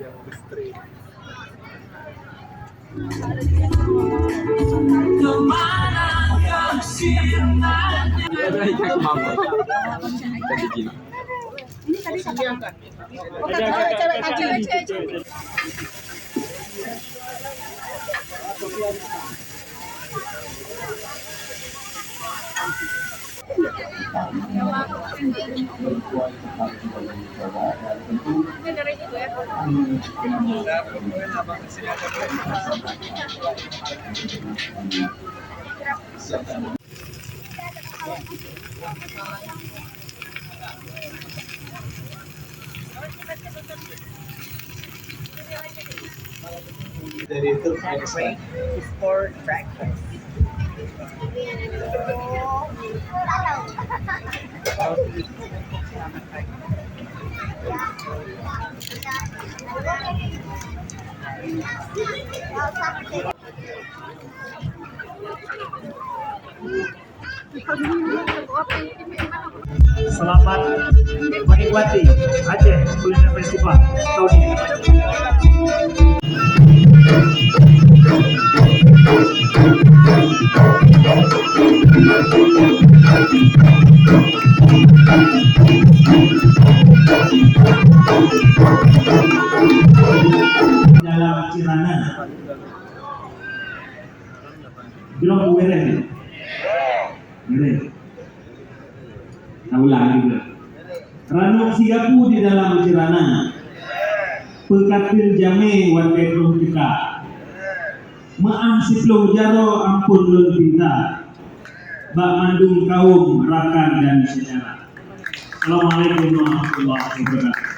yang straight. Ini tadi siapa? Oh, cewek. Dari itu for breakfast. Selamat menikmati Aceh Kuliner Festival tahun ini. Dalam Cirana, belum beres nih. Beres. Tahu lagi belum? Ranung Sigapu di dalam Cirana, pekatil jame warga belum kita, maang siplong jaro ampun lun pinta, bak mandung kaum rakan dan saudara. Assalamualaikum warahmatullahi wabarakatuh.